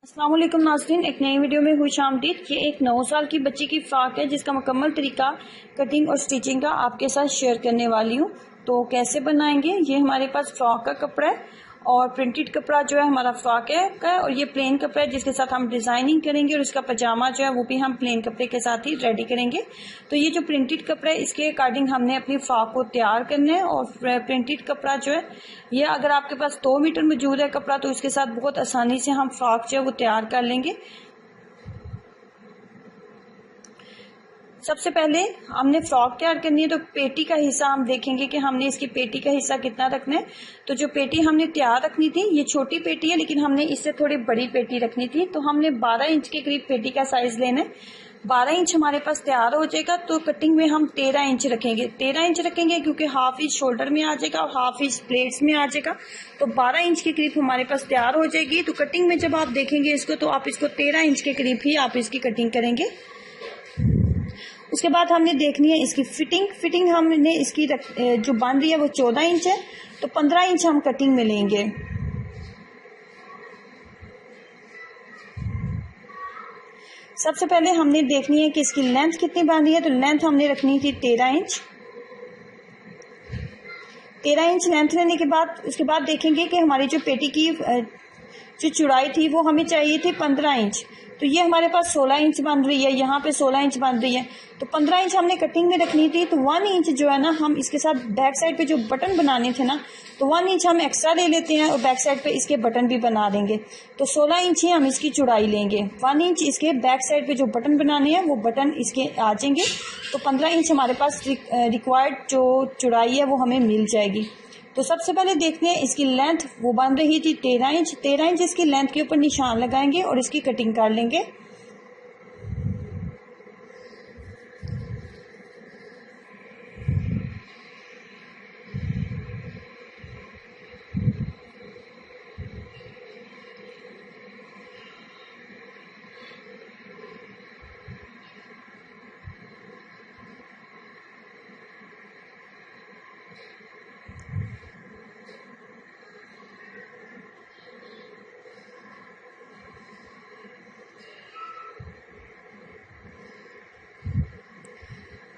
अस्सलाम वालेकुम नाज़रीन, एक नई वीडियो में खुश आमदीद। ये एक 9 साल की बच्ची की फ्रॉक है जिसका मुकम्मल तरीका कटिंग और स्टिचिंग का आपके साथ शेयर करने वाली हूँ। तो कैसे बनाएंगे, ये हमारे पास फ्रॉक का कपड़ा है और प्रिंटेड कपड़ा जो है हमारा फ्रॉक है का, और ये प्लेन कपड़ा है जिसके साथ हम डिजाइनिंग करेंगे और इसका पजामा जो है वो भी हम प्लेन कपड़े के साथ ही रेडी करेंगे। तो ये जो प्रिंटेड कपड़ा है इसके अकॉर्डिंग हमने अपनी फ्रॉक को तैयार करना है। और प्रिंटेड कपड़ा जो है ये अगर आपके पास 2 मीटर मौजूद है कपड़ा तो इसके साथ बहुत आसानी से हम फ्रॉक जो है वो तैयार कर लेंगे। सबसे पहले हमने फ्रॉक तैयार करनी है तो पेटी का हिस्सा हम देखेंगे कि हमने इसकी पेटी का हिस्सा कितना रखना है। तो जो पेटी हमने तैयार रखनी थी ये छोटी पेटी है, लेकिन हमने इससे थोड़ी बड़ी पेटी रखनी थी। तो हमने 12 इंच के करीब पेटी का साइज लेना है। 12 इंच हमारे पास तैयार हो जाएगा तो कटिंग में हम 13 इंच रखेंगे। 13 इंच रखेंगे क्योंकि हाफ इंच शोल्डर में आ जाएगा और हाफ इंच प्लेट्स में आ जाएगा। तो 12 इंच के करीब हमारे पास तैयार हो जाएगी। तो कटिंग में जब आप देखेंगे इसको तो आप इसको 13 इंच के करीब ही आप इसकी कटिंग करेंगे। उसके बाद हमने देखनी है इसकी फिटिंग हमने इसकी जो बन रही है वो 14 इंच है, तो 15 इंच हम कटिंग में लेंगे। सबसे पहले हमने देखनी है कि इसकी लेंथ कितनी बन रही है। तो लेंथ हमने रखनी थी 13 इंच। 13 इंच लेंथ लेने के बाद उसके बाद देखेंगे कि हमारी जो पेटी की जो चौड़ाई थी वो हमें चाहिए थी 15 इंच। तो ये हमारे पास 16 इंच बन रही है, यहाँ पे 16 इंच बन रही है। तो 15 इंच हमने कटिंग में रखनी थी। तो 1 इंच जो है ना हम इसके साथ बैक साइड पे जो बटन बनाने थे ना तो 1 इंच हम एक्स्ट्रा ले लेते हैं और बैक साइड पे इसके बटन भी बना देंगे। तो 16 इंच ही हम इसकी चौड़ाई लेंगे। 1 इंच इसके बैक साइड पे जो बटन बनाने हैं वो बटन इसके आ जाएंगे। तो 15 इंच हमारे पास रिक्वायर्ड जो चौड़ाई है वो हमें मिल जाएगी। तो सबसे पहले देखते हैं इसकी लेंथ वो बन रही थी 13 इंच। 13 इंच इसकी लेंथ के ऊपर निशान लगाएंगे और इसकी कटिंग कर लेंगे।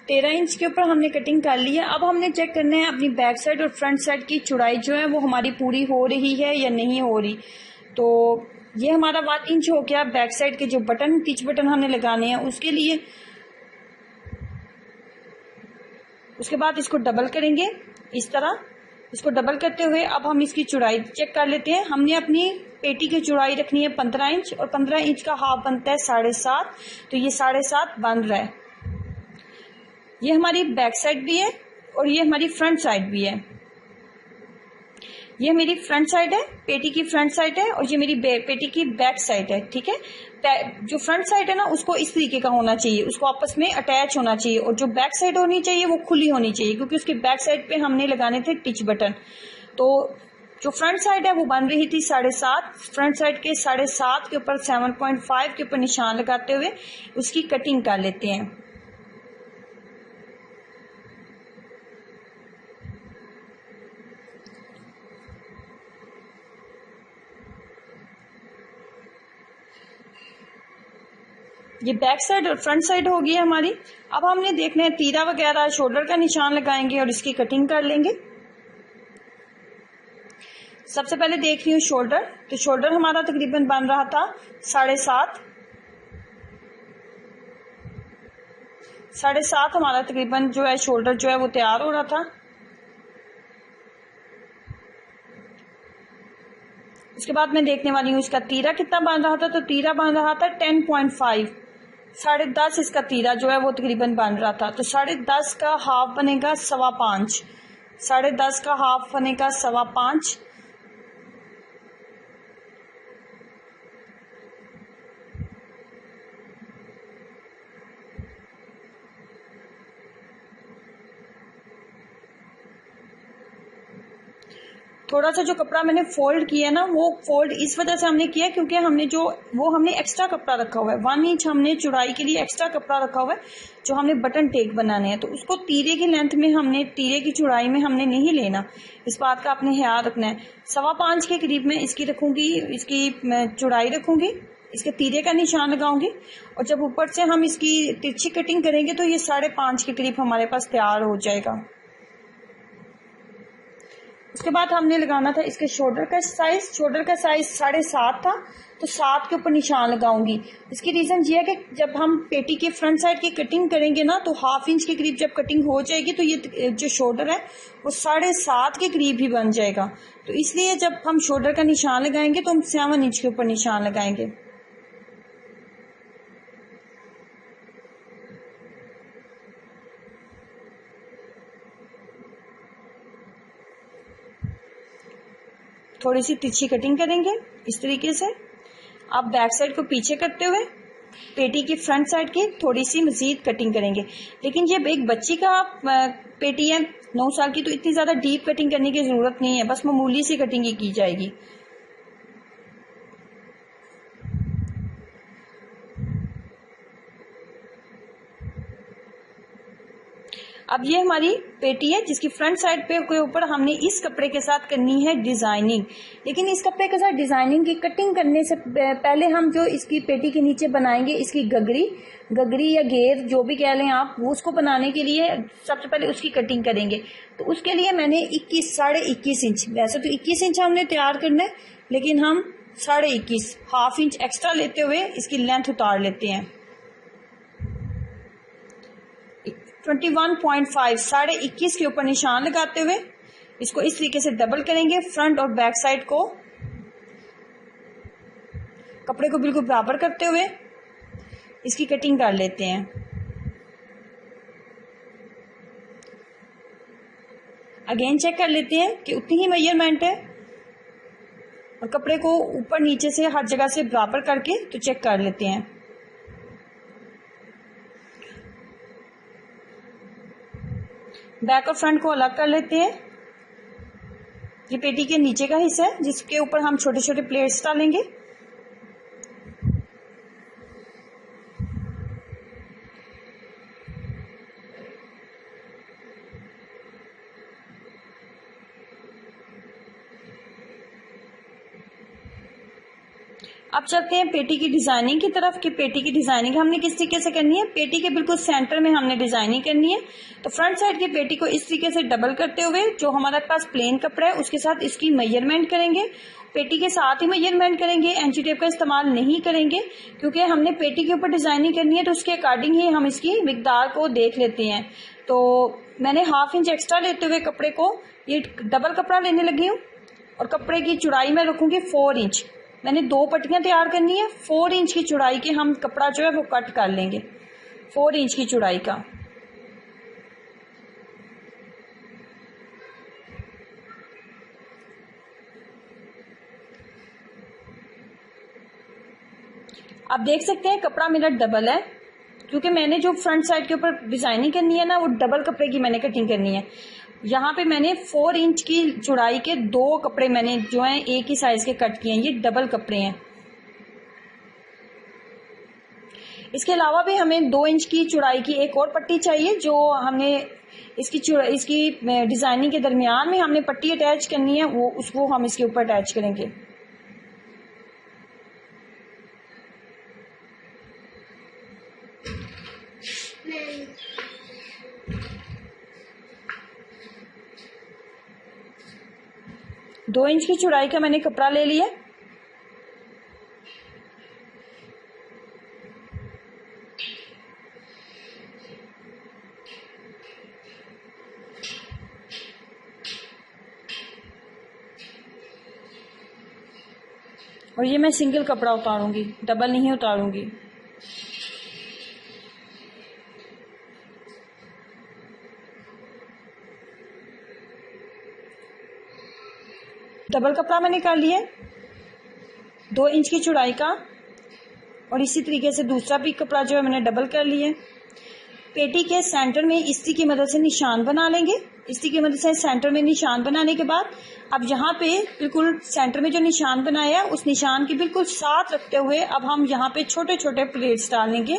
तेरह इंच के ऊपर हमने कटिंग कर ली है। अब हमने चेक करना है अपनी बैक साइड और फ्रंट साइड की चौड़ाई जो है वो हमारी पूरी हो रही है या नहीं हो रही। तो ये हमारा 1 इंच हो गया बैक साइड के जो बटन टिच बटन हमने लगाने हैं उसके लिए। उसके बाद इसको डबल करेंगे इस तरह। इसको डबल करते हुए अब हम इसकी चौड़ाई चेक कर लेते हैं। हमने अपनी पेटी की चौड़ाई रखनी है 15 इंच और 15 इंच का हाफ बनता है 7.5। तो ये 7.5 बन रहा है। ये हमारी बैक साइड भी है और ये हमारी फ्रंट साइड भी है। ये मेरी फ्रंट साइड है, पेटी की फ्रंट साइड है, और ये मेरी पेटी की बैक साइड है। ठीक है, जो फ्रंट साइड है ना उसको इस तरीके का होना चाहिए, उसको आपस में अटैच होना चाहिए, और जो बैक साइड होनी चाहिए वो खुली होनी चाहिए क्योंकि उसके बैक साइड पे हमने लगाने थे टिच बटन। तो जो फ्रंट साइड है वो बन रही थी 7.5। फ्रंट साइड के 7.5 के ऊपर 7.5 के ऊपर निशान लगाते हुए उसकी कटिंग कर लेते हैं। ये बैक साइड और फ्रंट साइड होगी हमारी। अब हमने देखना है तीरा वगैरह शोल्डर का निशान लगाएंगे और इसकी कटिंग कर लेंगे। सबसे पहले देख रही हूँ शोल्डर। तो शोल्डर हमारा तकरीबन बन रहा था 7.5। 7.5 हमारा तकरीबन जो है शोल्डर जो है वो तैयार हो रहा था। उसके बाद मैं देखने वाली हूँ इसका तीरा कितना बन रहा था। तो तीरा बन रहा था 10.5। 10.5 इसका तीरा जो है वो तकरीबन बन रहा था। तो 10.5 का हाफ बनेगा 5.25। 10.5 का हाफ बनेगा 5.25। थोड़ा सा जो कपड़ा मैंने फोल्ड किया ना वो फोल्ड इस वजह से हमने किया क्योंकि हमने एक्स्ट्रा कपड़ा रखा हुआ है। 1 इंच हमने चौड़ाई के लिए एक्स्ट्रा कपड़ा रखा हुआ है जो हमने बटन टेक बनाने हैं। तो उसको तीरे की लेंथ में हमने तीरे की चौड़ाई में हमने नहीं लेना, इस बात का आपने ख्याल रखना है। 5.25 के करीब में इसकी रखूंगी, इसकी चौड़ाई रखूंगी। इसके तीरे का निशान लगाऊंगी और जब ऊपर से हम इसकी तिरछी कटिंग करेंगे तो ये 5.5 के करीब हमारे पास तैयार हो जाएगा। उसके बाद हमने लगाना था इसके शोल्डर का साइज 7.5 था, तो 7 के ऊपर निशान लगाऊंगी। इसकी रीजन ये है कि जब हम पेटी के फ्रंट साइड की कटिंग करेंगे ना, तो 1/2 इंच के करीब जब कटिंग हो जाएगी तो ये जो शोल्डर है वो 7.5 के करीब ही बन जाएगा। तो इसलिए जब हम शोल्डर का निशान लगाएंगे तो हम 7 इंच के ऊपर निशान लगाएंगे। थोड़ी सी तिरछी कटिंग करेंगे इस तरीके से। आप बैक साइड को पीछे करते हुए पेटी की फ्रंट साइड की थोड़ी सी मजीद कटिंग करेंगे। लेकिन जब एक बच्ची का पेटी है 9 साल की, तो इतनी ज्यादा डीप कटिंग करने की जरूरत नहीं है, बस मामूली सी कटिंग ही की जाएगी। अब ये हमारी पेटी है जिसकी फ्रंट साइड पे के ऊपर हमने इस कपड़े के साथ करनी है डिजाइनिंग। लेकिन इस कपड़े के साथ डिजाइनिंग की कटिंग करने से पहले हम जो इसकी पेटी के नीचे बनाएंगे इसकी गगरी या घेर जो भी कह लें आप, वो उसको बनाने के लिए सबसे पहले उसकी कटिंग करेंगे। तो उसके लिए मैंने 21.5 इंच, वैसे तो 21 इंच हमने तैयार करना है, लेकिन हम 21.5 1/2 इंच एक्स्ट्रा लेते हुए इसकी लेंथ उतार लेते हैं। 21.5 21.5 के ऊपर निशान लगाते हुए इसको इस तरीके से डबल करेंगे। फ्रंट और बैक साइड को कपड़े को बिल्कुल बराबर करते हुए इसकी कटिंग कर लेते हैं। अगेन चेक कर लेते हैं कि उतनी ही मेजरमेंट है, और कपड़े को ऊपर नीचे से हर जगह से बराबर करके तो चेक कर लेते हैं। बैक और फ्रंट को अलग कर लेते हैं। ये पेटी के नीचे का हिस्सा है जिसके ऊपर हम छोटे छोटे प्लेट्स डालेंगे। अब चलते हैं पेटी की डिजाइनिंग की तरफ कि पेटी की डिजाइनिंग हमने किस तरीके से करनी है। पेटी के बिल्कुल सेंटर में हमने डिजाइनिंग करनी है। तो फ्रंट साइड की पेटी को इस तरीके से डबल करते हुए जो हमारे पास प्लेन कपड़ा है उसके साथ इसकी मेजरमेंट करेंगे। पेटी के साथ ही मेजरमेंट करेंगे, एंची टेप का इस्तेमाल नहीं करेंगे, क्योंकि हमने पेटी के ऊपर डिजाइनिंग करनी है तो उसके अकॉर्डिंग ही हम इसकी मिकदार को देख लेते हैं। तो मैंने 1/2 इंच एक्स्ट्रा लेते हुए कपड़े को ये डबल कपड़ा लेने लगी हूँ, और कपड़े की चौड़ाई में रखूंगी 4 इंच। मैंने 2 पट्टियां तैयार करनी है। 4 इंच की चौड़ाई के हम कपड़ा जो है वो कट कर लेंगे, 4 इंच की चौड़ाई का। आप देख सकते हैं कपड़ा मेरा डबल है, क्योंकि मैंने जो फ्रंट साइड के ऊपर डिजाइनिंग करनी है ना, वो डबल कपड़े की मैंने कटिंग करनी है। यहाँ पे मैंने 4 इंच की चौड़ाई के 2 कपड़े मैंने जो हैं एक ही साइज के कट किए हैं। ये डबल कपड़े हैं। इसके अलावा भी हमें 2 इंच की चौड़ाई की एक और पट्टी चाहिए, जो हमने इसकी डिजाइनिंग के दरमियान में हमने पट्टी अटैच करनी है, वो उसको हम इसके ऊपर अटैच करेंगे। दो इंच की चौड़ाई का मैंने कपड़ा ले लिया। और ये मैं सिंगल कपड़ा उतारूंगी, डबल नहीं उतारूंगी। डबल कपड़ा मैंने कर लिया 2 इंच की चौड़ाई का, और इसी तरीके से दूसरा भी कपड़ा जो है मैंने डबल कर लिया। पेटी के सेंटर में इस्त्री की मदद से निशान बना लेंगे। इस्त्री की मदद से सेंटर में निशान बनाने के बाद अब यहाँ पे बिल्कुल सेंटर में जो निशान बनाया उस निशान के बिल्कुल साथ रखते हुए अब हम यहाँ पे छोटे छोटे प्लेट्स डालेंगे।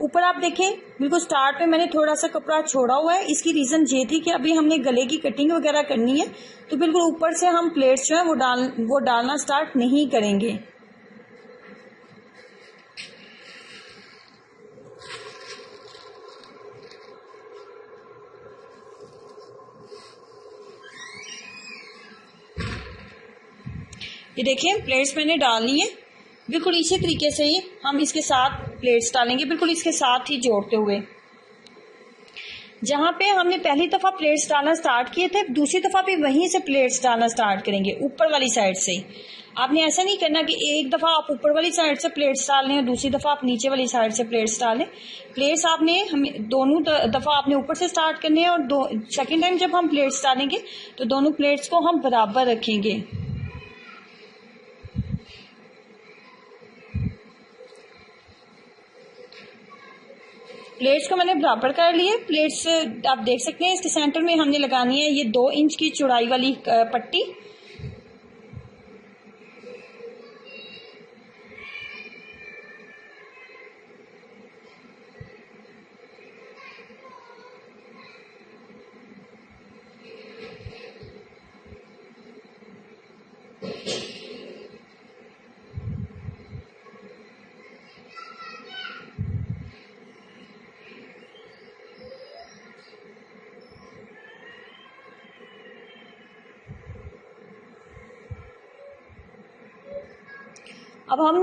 ऊपर आप देखें बिल्कुल स्टार्ट पे मैंने थोड़ा सा कपड़ा छोड़ा हुआ है। इसकी रीजन ये थी कि अभी हमने गले की कटिंग वगैरह करनी है, तो बिल्कुल ऊपर से हम प्लेट्स जो है वो डालना स्टार्ट नहीं करेंगे। ये देखिए प्लेट्स मैंने डाली है। बिल्कुल इसी तरीके से ही हम इसके साथ प्लेट्स डालेंगे, बिल्कुल इसके साथ ही जोड़ते हुए। जहाँ पे हमने पहली दफ़ा प्लेट्स डालना स्टार्ट किए थे, दूसरी दफ़ा भी वहीं से प्लेट्स डालना स्टार्ट करेंगे, ऊपर वाली साइड से। आपने ऐसा नहीं करना कि एक दफ़ा आप ऊपर वाली साइड से प्लेट्स डाल लें और दूसरी दफ़ा आप नीचे वाली साइड से प्लेट्स डालें। प्लेट्स आपने हमें दोनों दफ़ा आपने ऊपर से स्टार्ट करने हैं, और सेकेंड टाइम जब हम प्लेट्स डालेंगे तो दोनों प्लेट्स को हम बराबर रखेंगे। प्लेट्स को मैंने बराबर कर लिए। प्लेट्स आप देख सकते हैं इसके सेंटर में हमने लगानी है ये 2 इंच की चौड़ाई वाली पट्टी। अब हम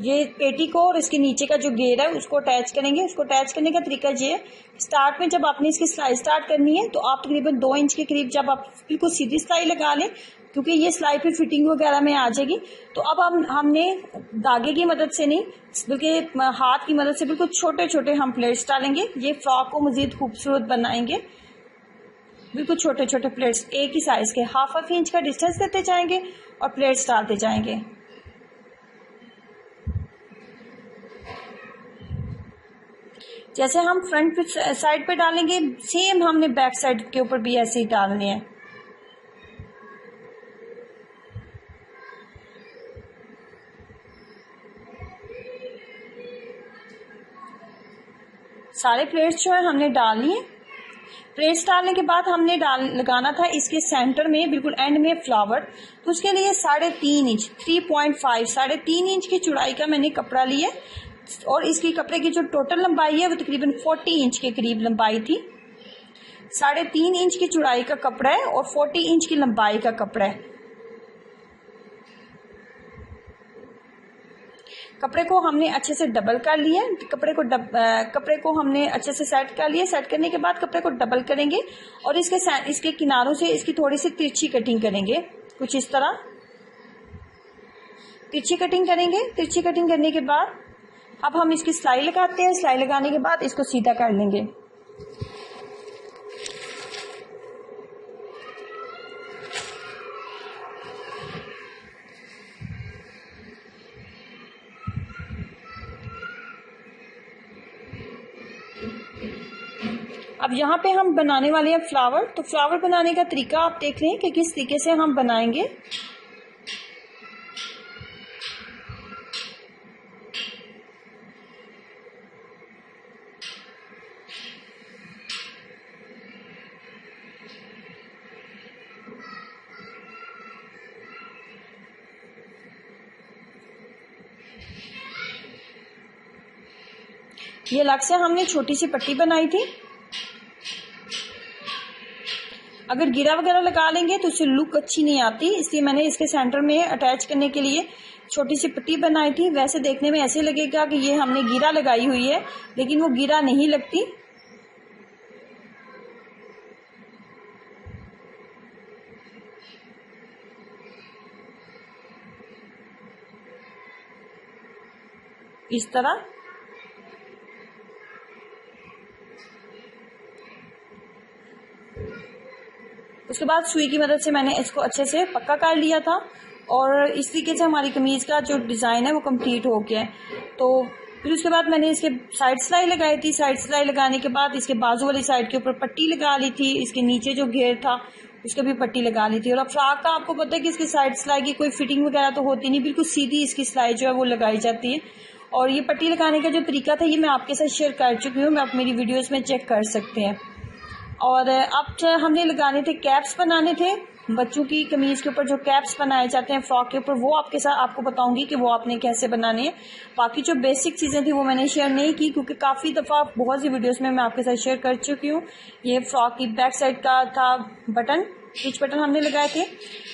ये पेटी को और इसके नीचे का जो घेर है उसको अटैच करेंगे। उसको अटैच करने का तरीका ये है, स्टार्ट में जब आपने इसकी सिलाई स्टार्ट करनी है तो आप तकरीबन 2 इंच के करीब जब आप बिल्कुल सीधी सिलाई लगा लें, क्योंकि ये सिलाई पे फिटिंग वगैरह में आ जाएगी। तो अब हमने धागे की मदद से नहीं बल्कि हाथ की मदद से बिल्कुल छोटे छोटे हम प्लेट्स डालेंगे। ये फ्रॉक को मजीद खूबसूरत बनाएंगे। बिल्कुल छोटे छोटे प्लेट्स एक ही साइज के, हाफ इंच का डिस्टेंस देते जाएंगे और प्लेट्स डालते जाएंगे। जैसे हम फ्रंट साइड पे डालेंगे, सेम हमने बैक साइड के ऊपर भी ऐसे ही डालने हैं। सारे प्लेट्स जो है हमने डाल लिए। प्लेट्स डालने के बाद हमने लगाना था इसके सेंटर में बिल्कुल एंड में फ्लावर। तो उसके लिए 3.5 इंच 3.5 इंच की चौड़ाई का मैंने कपड़ा लिया, और इसकी कपड़े की जो टोटल लंबाई है वो तकरीबन 40 इंच के करीब लंबाई थी। 3.5 इंच की चौड़ाई का कपड़ा है और 40 इंच की लंबाई का कपड़ा है। कपड़े को हमने अच्छे से डबल कर लिया। कपड़े को हमने अच्छे से सेट कर लिया। सेट करने के बाद कपड़े को डबल करेंगे और इसके किनारों से इसकी थोड़ी सी तिरछी कटिंग करेंगे, कुछ इस तरह तिरछी कटिंग करेंगे। तिरछी कटिंग करने के बाद अब हम इसकी सिलाई लगाते हैं। सिलाई लगाने के बाद इसको सीधा कर लेंगे। अब यहाँ पे हम बनाने वाले हैं फ्लावर। तो फ्लावर बनाने का तरीका आप देख रहे हैं कि किस तरीके से हम बनाएंगे। ये अलग से हमने छोटी सी पट्टी बनाई थी। अगर गिरा वगैरह लगा लेंगे तो उससे लुक अच्छी नहीं आती, इसलिए मैंने इसके सेंटर में अटैच करने के लिए छोटी सी पट्टी बनाई थी। वैसे देखने में ऐसे लगेगा कि ये हमने गिरा लगाई हुई है, लेकिन वो गिरा नहीं लगती। इस तरह उसके बाद सुई की मदद से मैंने इसको अच्छे से पक्का कर लिया था, और इस तरीके से हमारी कमीज का जो डिज़ाइन है वो कंप्लीट हो गया है। तो फिर उसके बाद मैंने इसके साइड सिलाई लगाई थी। साइड सिलाई लगाने के बाद इसके बाजू वाली साइड के ऊपर पट्टी लगा ली थी। इसके नीचे जो घेर था उसके भी पट्टी लगा ली थी। और अब फ्रॉक का आपको पता है कि इसकी साइड सिलाई की कोई फिटिंग वगैरह तो होती नहीं, बिल्कुल सीधी इसकी सिलाई जो है वो लगाई जाती है। और ये पट्टी लगाने का जो तरीका था ये मैं आपके साथ शेयर कर चुकी हूँ, मैं आप मेरी वीडियोज़ में चेक कर सकते हैं। और अब हमने लगाने थे कैप्स, बनाने थे बच्चों की कमीज के ऊपर जो कैप्स बनाए जाते हैं फ्रॉक के ऊपर, वो आपको बताऊंगी कि वो आपने कैसे बनाने हैं। बाकी जो बेसिक चीज़ें थी वो मैंने शेयर नहीं की, क्योंकि काफ़ी दफ़ा बहुत सी वीडियोस में मैं आपके साथ शेयर कर चुकी हूँ। ये फ्रॉक की बैक साइड का था बटन, पिच बटन हमने लगाए थे।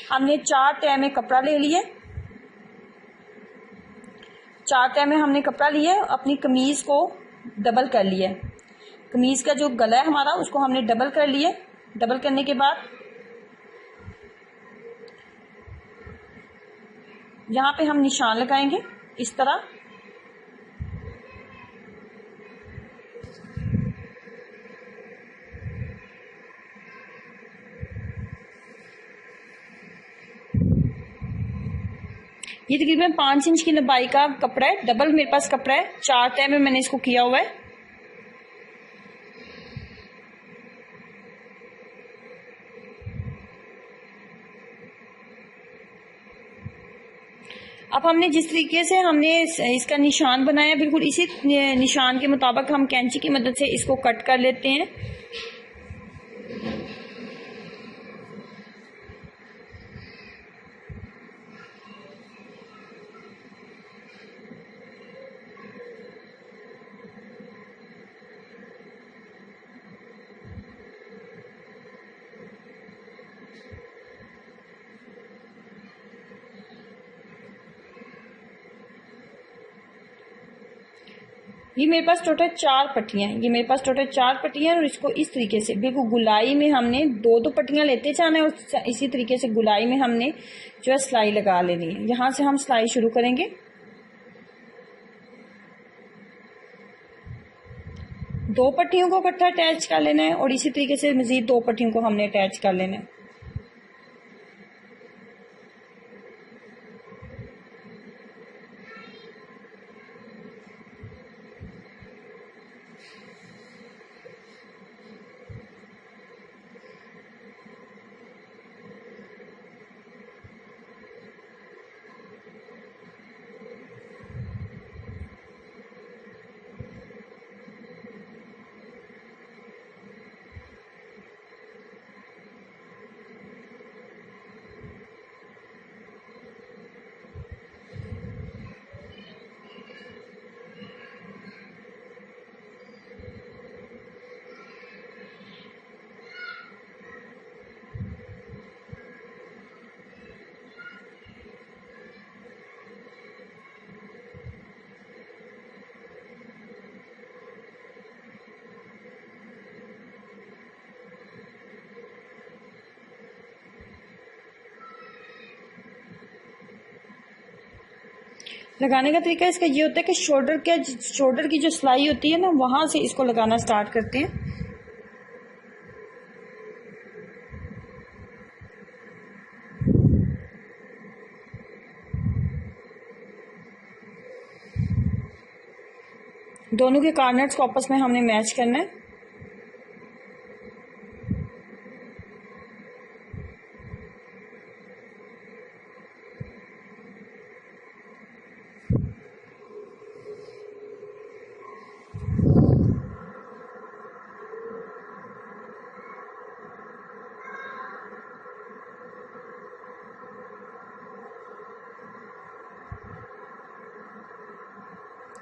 हमने 4 तह में कपड़ा ले लिया। 4 तह में हमने कपड़ा लिया है, अपनी कमीज को डबल कर लिया है। कमीज का जो गला है हमारा उसको हमने डबल कर लिया। डबल करने के बाद यहाँ पे हम निशान लगाएंगे इस तरह। ये तकरीबन 5 इंच की लंबाई का कपड़ा है, डबल मेरे पास कपड़ा है, 4 तह में मैंने इसको किया हुआ है। अब हमने जिस तरीके से हमने इसका निशान बनाया, बिल्कुल इसी निशान के मुताबिक हम कैंची की मदद से इसको कट कर लेते हैं। ये मेरे पास टोटल 4 पट्टियां हैं। ये मेरे पास टोटल 4 पट्टियां हैं और इसको इस तरीके से बिल्कुल गुलाई में हमने 2-2 पट्टियां लेते जाना है और इसी तरीके से गुलाई में हमने जो है सिलाई लगा लेनी है। यहाँ से हम सिलाई शुरू करेंगे। दो पट्टियों को इकट्ठा अटैच कर लेना है और इसी तरीके से मजीद 2 पट्टियों को हमने अटैच कर लेना है। लगाने का तरीका इसका ये होता है कि शोल्डर की जो सिलाई होती है ना, वहां से इसको लगाना स्टार्ट करते हैं। दोनों के कॉर्नर्स को आपस में हमने मैच करना है।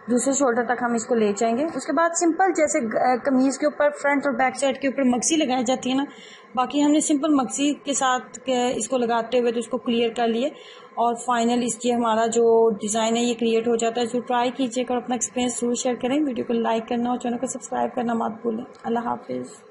दूसरे शोल्डर तक हम इसको ले जाएंगे। उसके बाद सिंपल जैसे कमीज के ऊपर फ्रंट और बैक साइड के ऊपर मक्सी लगाई जाती है ना, बाकी हमने सिंपल मक्सी के साथ इसको लगाते हुए तो इसको क्लियर कर लिए और फाइनल इसकी हमारा जो डिज़ाइन है ये क्रिएट हो जाता है। जो ट्राई कीजिएगा और अपना एक्सपीरियंस जरूर शेयर करें। वीडियो को लाइक करना और चैनल को सब्सक्राइब करना मत भूलें। अल्लाह हाफिज़।